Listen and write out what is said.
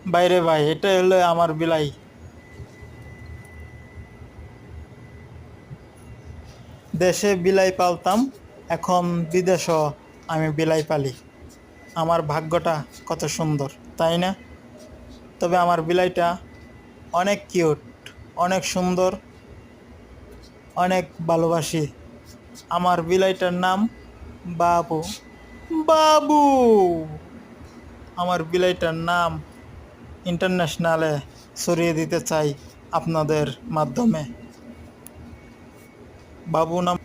বাইরে ভাই, এটা হলো আমার বিলাই। দেশে বিলাই পালতাম, এখন বিদেশও আমি বিলাই পালি। আমার ভাগ্যটা কত সুন্দর, তাই না? তবে আমার বিলাইটা অনেক কিউট, অনেক সুন্দর, অনেক ভালোবাসি। আমার বিলাইটার নাম বাবু। বাবু, আমার বিলাইটার নাম ইন্টারন্যাশনালে ছড়িয়ে দিতে চাই আপনাদের মাধ্যমে। বাবু নাম